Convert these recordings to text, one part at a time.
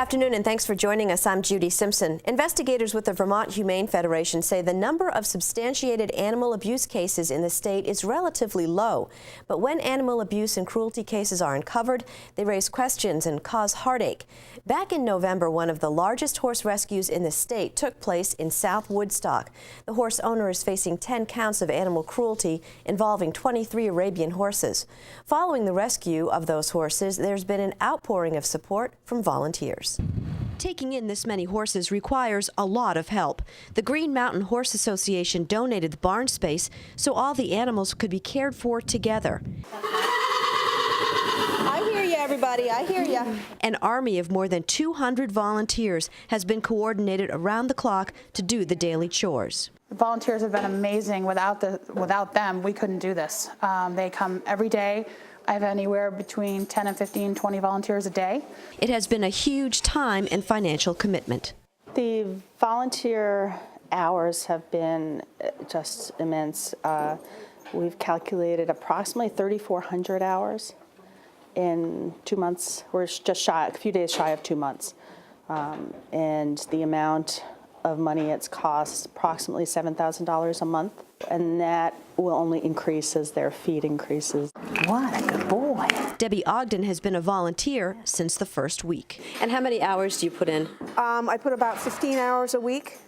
afternoon, and thanks for joining us. I'm Judy Simpson. Investigators with the Vermont Humane Federation say the number of substantiated animal abuse cases in the state is relatively low. But when animal abuse and cruelty cases are uncovered, they raise questions and cause heartache. Back in November, one of the largest horse rescues in the state took place in South Woodstock. The horse owner is facing 10 counts of animal cruelty involving 23 Arabian horses. Following the rescue of those horses, there's been an outpouring of support from volunteers. Taking in this many horses requires a lot of help. The Green Mountain Horse Association donated the barn space so all the animals could be cared for together. I hear you, everybody. I hear you. An army of more than 200 volunteers has been coordinated around the clock to do the daily chores. The volunteers have been amazing. Without them, we couldn't do this. They come every day. I have anywhere between 10 and 15, 20 volunteers a day. It has been a huge time and financial commitment. The volunteer hours have been just immense. We've calculated approximately 3,400 hours in 2 months. We're just shy, a few days shy of 2 months. And the amount of money it's cost approximately $7,000 a month, and that will only increase as their feed increases. What a good boy. Debbie Ogden has been a volunteer since the first week. And how many hours do you put in? I put about 15 hours a week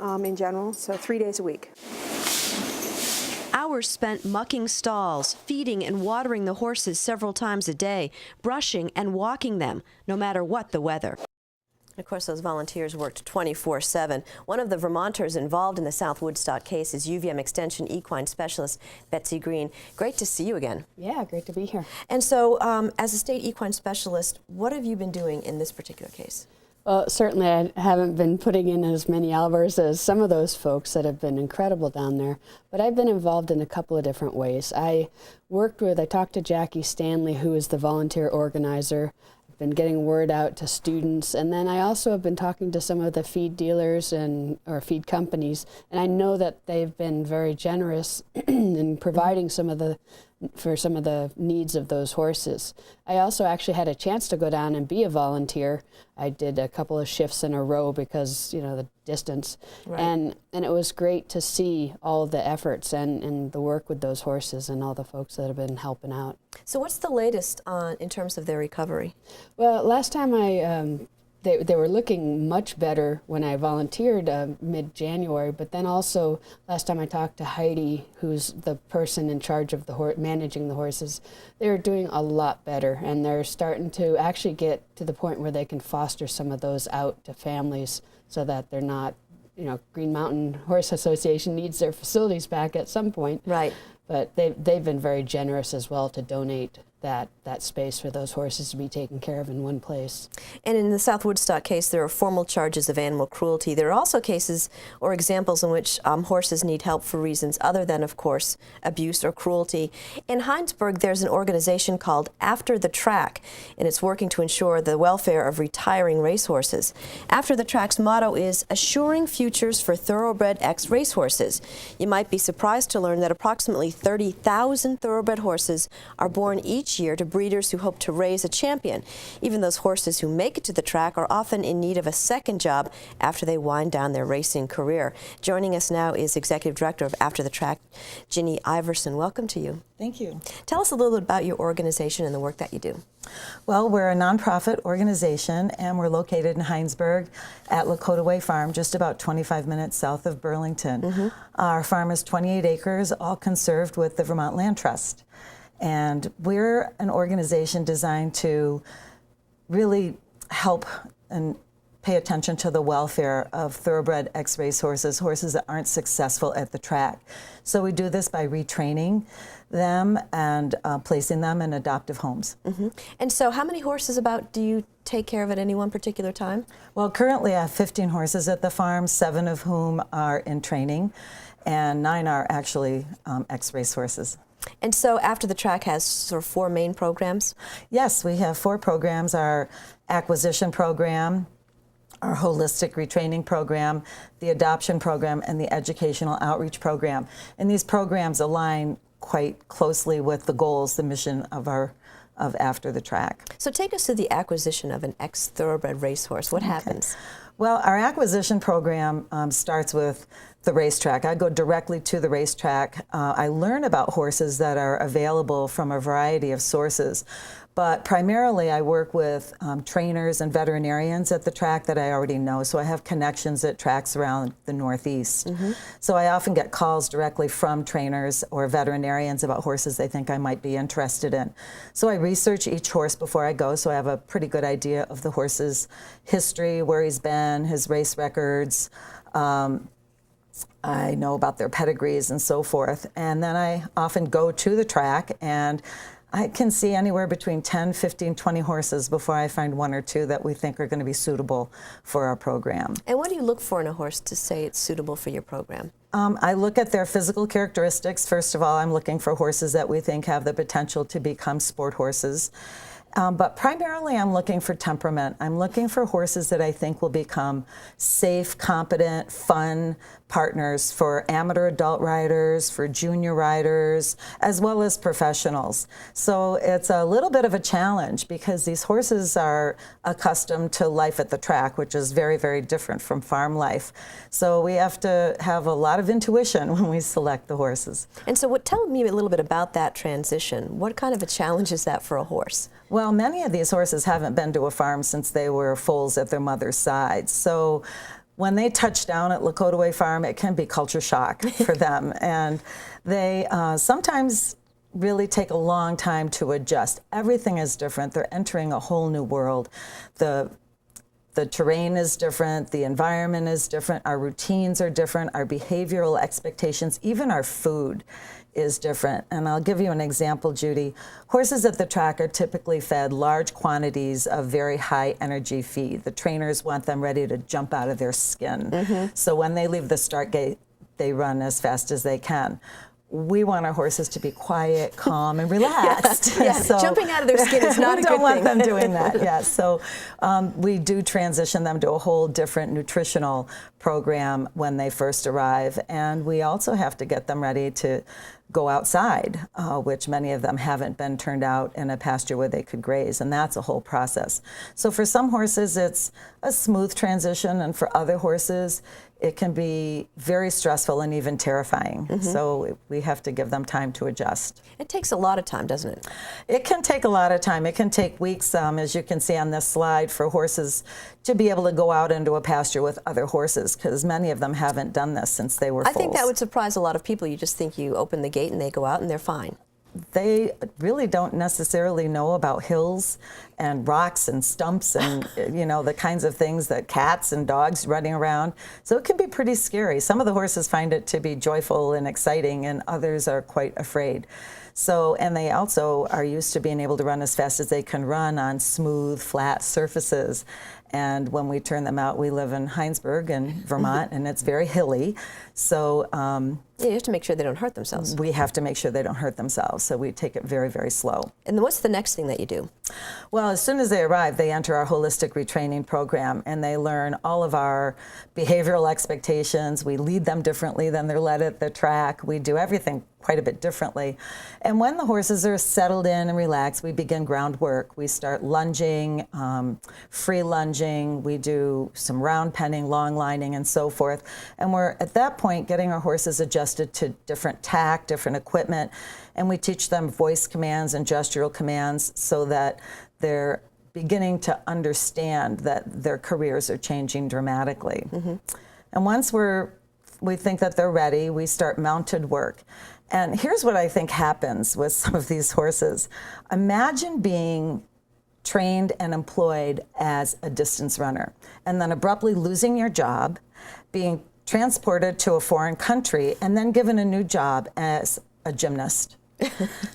in general, so 3 days a week. Hours spent mucking stalls, feeding and watering the horses several times a day, brushing and walking them, no matter what the weather. Of course, those volunteers worked 24/7. One of the Vermonters involved in the South Woodstock case is UVM Extension equine specialist Betsy Green. Great to see you again. Yeah, great to be here. And so, as a state equine specialist, what have you been doing in this particular case? Well, certainly I haven't been putting in as many hours as some of those folks that have been incredible down there, but I've been involved in a couple of different ways. I talked to Jackie Stanley, who is the volunteer organizer. Been getting word out to students, and then I also have been talking to some of the feed dealers or feed companies, and I know that they've been very generous in providing for some of the needs of those horses. I also actually had a chance to go down and be a volunteer. I did a couple of shifts in a row because, the distance. Right. And it was great to see all the efforts and the work with those horses and all the folks that have been helping out. So what's the latest in terms of their recovery? Well, last time they were looking much better when I volunteered mid-January, but then also last time I talked to Heidi, who's the person in charge of managing the horses, they're doing a lot better, and they're starting to actually get to the point where they can foster some of those out to families so that they're not, Green Mountain Horse Association needs their facilities back at some point. Right. But they've been very generous as well to donate that space for those horses to be taken care of in one place. And in the South Woodstock case, there are formal charges of animal cruelty. There are also cases or examples in which horses need help for reasons other than, of course, abuse or cruelty. In Heinsberg, there's an organization called After the Track, and it's working to ensure the welfare of retiring racehorses. After the Track's motto is Assuring Futures for Thoroughbred Ex-Racehorses. You might be surprised to learn that approximately 30,000 thoroughbred horses are born each year to breeders who hope to raise a champion. Even those horses who make it to the track are often in need of a second job after they wind down their racing career. Joining us now is Executive Director of After the Track, Ginny Iverson. Welcome to you. Thank you. Tell us a little bit about your organization and the work that you do. Well, we're a nonprofit organization, and we're located in Heinsberg at Lakota Way Farm, just about 25 minutes south of Burlington. Mm-hmm. Our farm is 28 acres, all conserved with the Vermont Land Trust. And we're an organization designed to really help and pay attention to the welfare of thoroughbred ex-racehorses, horses that aren't successful at the track. So we do this by retraining them and placing them in adoptive homes. Mm-hmm. And so how many horses about do you take care of at any one particular time? Well, currently I have 15 horses at the farm, 7 of whom are in training, and 9 are actually ex-racehorses. And so After the Track has sort of 4 main programs? Yes, we have 4 programs. Our acquisition program, our holistic retraining program, the adoption program, and the educational outreach program. And these programs align quite closely with the goals, the mission of our after the track. So take us to the acquisition of an ex-thoroughbred racehorse. What happens? Well, our acquisition program starts with the racetrack. I go directly to the racetrack. I learn about horses that are available from a variety of sources, but primarily I work with trainers and veterinarians at the track that I already know, so I have connections at tracks around the Northeast. So I often get calls directly from trainers or veterinarians about horses they think I might be interested in. So I research each horse before I go, so I have a pretty good idea of the horse's history, where he's been, his race records. I know about their pedigrees and so forth. And then I often go to the track, and I can see anywhere between 10, 15, 20 horses before I find one or two that we think are going to be suitable for our program. And what do you look for in a horse to say it's suitable for your program? I look at their physical characteristics. First of all, I'm looking for horses that we think have the potential to become sport horses. But primarily I'm looking for temperament. I'm looking for horses that I think will become safe, competent, fun partners for amateur adult riders, for junior riders, as well as professionals. So it's a little bit of a challenge because these horses are accustomed to life at the track, which is very, very different from farm life. So we have to have a lot of intuition when we select the horses. And so tell me a little bit about that transition. What kind of a challenge is that for a horse? Well, many of these horses haven't been to a farm since they were foals at their mother's side. So when they touch down at Lakota Way Farm, it can be culture shock for them. And they sometimes really take a long time to adjust. Everything is different. They're entering a whole new world. The terrain is different, the environment is different, our routines are different, our behavioral expectations, even our food is different. And I'll give you an example, Judy. Horses at the track are typically fed large quantities of very high energy feed. The trainers want them ready to jump out of their skin. So when they leave the start gate, they run as fast as they can. We want our horses to be quiet, calm, and relaxed. Yeah. So jumping out of their skin is not a good thing. We don't want them doing that, yes. So we do transition them to a whole different nutritional program when they first arrive. And we also have to get them ready to go outside, which many of them haven't been turned out in a pasture where they could graze, and that's a whole process. So for some horses, it's a smooth transition, and for other horses, it can be very stressful and even terrifying. So we have to give them time to adjust. It takes a lot of time, doesn't it? It can take a lot of time. It can take weeks, as you can see on this slide, for horses to be able to go out into a pasture with other horses, because many of them haven't done this since they were foals. I think that would surprise a lot of people. You just think you open the gate and they go out and they're fine. They really don't necessarily know about hills and rocks and stumps and you know, the kinds of things that cats and dogs running around. So it can be pretty scary. Some of the horses find it to be joyful and exciting, and others are quite afraid. So, and they also are used to being able to run as fast as they can run on smooth, flat surfaces. And when we turn them out, we live in Heinsberg in Vermont, and it's very hilly. So you have to make sure they don't hurt themselves. we have to make sure they don't hurt themselves. So we take it very, very slow. And then what's the next thing that you do? Well, as soon as they arrive, they enter our holistic retraining program, and they learn all of our behavioral expectations. We lead them differently than they're led at the track. We do everything quite a bit differently. And when the horses are settled in and relaxed, we begin groundwork. We start lunging, free lunging. We do some round penning, long lining, and so forth. And we're at that point getting our horses adjusted to different tack, different equipment, and we teach them voice commands and gestural commands so that they're beginning to understand that their careers are changing dramatically. And once we think that they're ready, we start mounted work. And here's what I think happens with some of these horses. Imagine being trained and employed as a distance runner, and then abruptly losing your job, being transported to a foreign country, and then given a new job as a gymnast.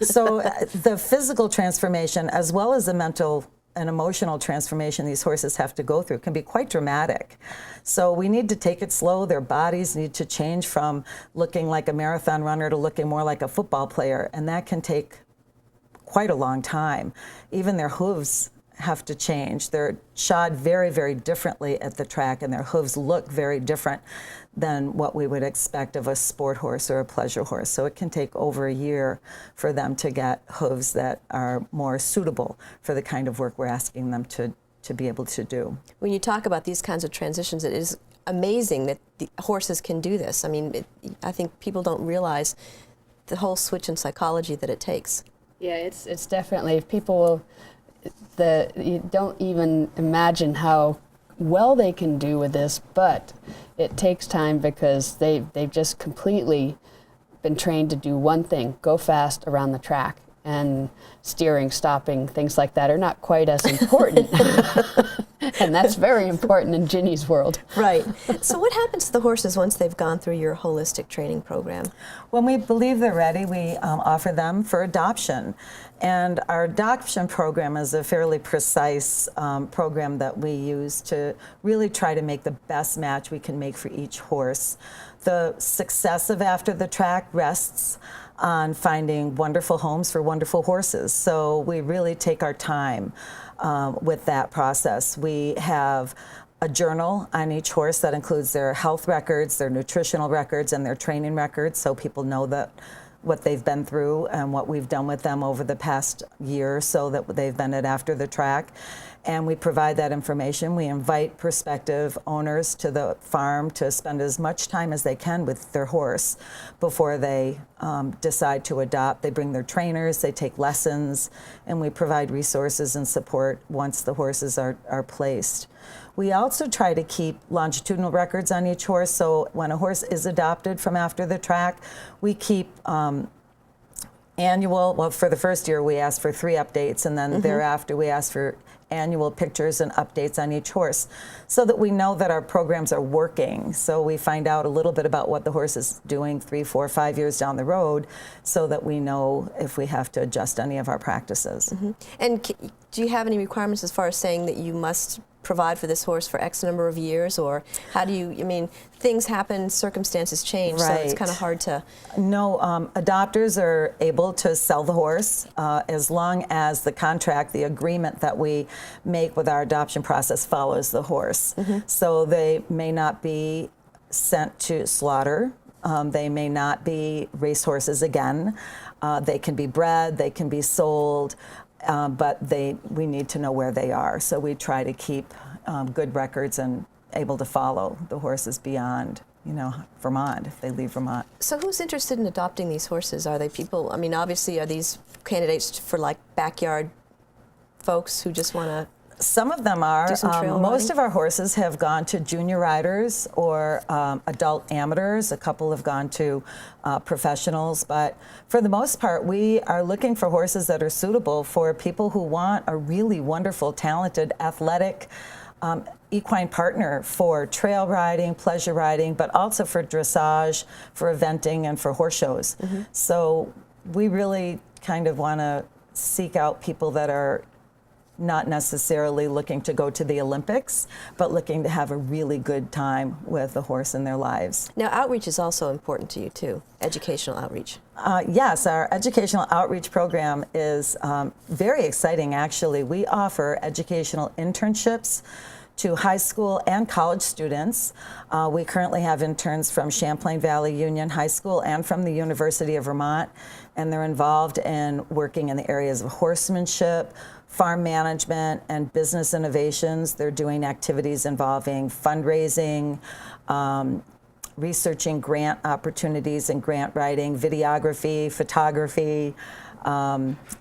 So the physical transformation, as well as the mental and emotional transformation these horses have to go through, can be quite dramatic. So we need to take it slow. Their bodies need to change from looking like a marathon runner to looking more like a football player, and that can take quite a long time. Even their hooves have to change. They're shod very, very differently at the track, and their hooves look very different than what we would expect of a sport horse or a pleasure horse. So it can take over a year for them to get hooves that are more suitable for the kind of work we're asking them to be able to do. When you talk about these kinds of transitions, it is amazing that the horses can do this. I mean, I think people don't realize the whole switch in psychology that it takes. Yeah, it's definitely, if people, you don't even imagine how well they can do with this, but it takes time because they've just completely been trained to do one thing: go fast around the track. And steering, stopping, things like that are not quite as important. And that's very important in Ginny's world. Right. So what happens to the horses once they've gone through your holistic training program? When we believe they're ready, we offer them for adoption. And our adoption program is a fairly precise program that we use to really try to make the best match we can make for each horse. The success of After the Track rests on finding wonderful homes for wonderful horses. So we really take our time with that process. We have a journal on each horse that includes their health records, their nutritional records, and their training records, so people know that what they've been through and what we've done with them over the past year or so that they've been at After the Track. And we provide that information. We invite prospective owners to the farm to spend as much time as they can with their horse before they decide to adopt. They bring their trainers, they take lessons, and we provide resources and support once the horses are placed. We also try to keep longitudinal records on each horse, so when a horse is adopted from After the Track, we keep annual, well, for the first year we ask for 3 updates, and then thereafter we ask for annual pictures and updates on each horse so that we know that our programs are working. So we find out a little bit about what the horse is doing 3, 4, 5 years down the road so that we know if we have to adjust any of our practices. And do you have any requirements as far as saying that you must provide for this horse for X number of years, or how do you, I mean, things happen, circumstances change, so it's kind of hard to... No, adopters are able to sell the horse as long as the contract, the agreement that we make with our adoption process follows the horse. So they may not be sent to slaughter. They may not be racehorses again. They can be bred, they can be sold, but we need to know where they are. So we try to keep good records and able to follow the horses beyond, Vermont, if they leave Vermont. So who's interested in adopting these horses? Are they people, I mean, obviously, are these candidates for like backyard folks who just want to... Some of them are. Most riding? of our horses have gone to junior riders or adult amateurs. A couple have gone to professionals. But for the most part, we are looking for horses that are suitable for people who want a really wonderful, talented, athletic equine partner for trail riding, pleasure riding, but also for dressage, for eventing, and for horse shows. So we really kind of want to seek out people that are not necessarily looking to go to the Olympics, but looking to have a really good time with a horse in their lives. Now, outreach is also important to you, too, educational outreach. Yes, our educational outreach program is very exciting, actually. We offer educational internships to high school and college students. We currently have interns from Champlain Valley Union High School and from the University of Vermont, and they're involved in working in the areas of horsemanship, farm management, and business innovations. They're doing activities involving fundraising, researching grant opportunities and grant writing, videography, photography,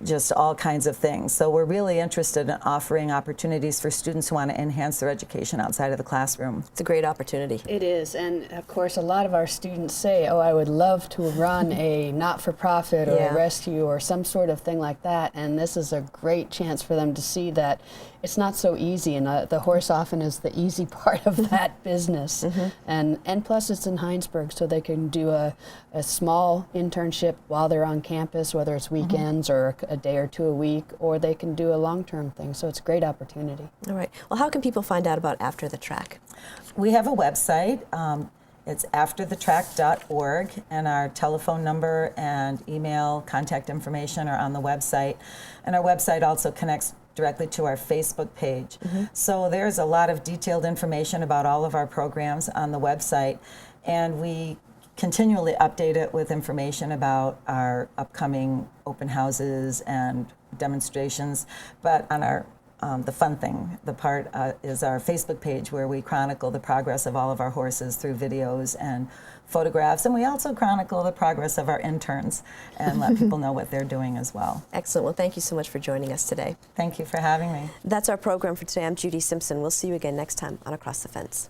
just all kinds of things. So we're really interested in offering opportunities for students who want to enhance their education outside of the classroom. It's a great opportunity. It is, and of course a lot of our students say, oh, I would love to run a not-for-profit or a rescue or some sort of thing like that, and this is a great chance for them to see that it's not so easy, and the horse often is the easy part of that business. And plus it's in Heinsberg, so they can do a small internship while they're on campus, whether it's weekends or a day or two a week, or they can do a long-term thing, so it's a great opportunity. All right. Well, how can people find out about After the Track? We have a website. It's afterthetrack.org, and our telephone number and email contact information are on the website. And our website also connects directly to our Facebook page. So there's a lot of detailed information about all of our programs on the website, and we continually update it with information about our upcoming open houses and demonstrations. But on our the fun thing, the part is our Facebook page, where we chronicle the progress of all of our horses through videos and photographs, and we also chronicle the progress of our interns and let people know what they're doing as well. Excellent. Well, thank you so much for joining us today. Thank you for having me. That's our program for today. I'm Judy Simpson. We'll see you again next time on Across the Fence.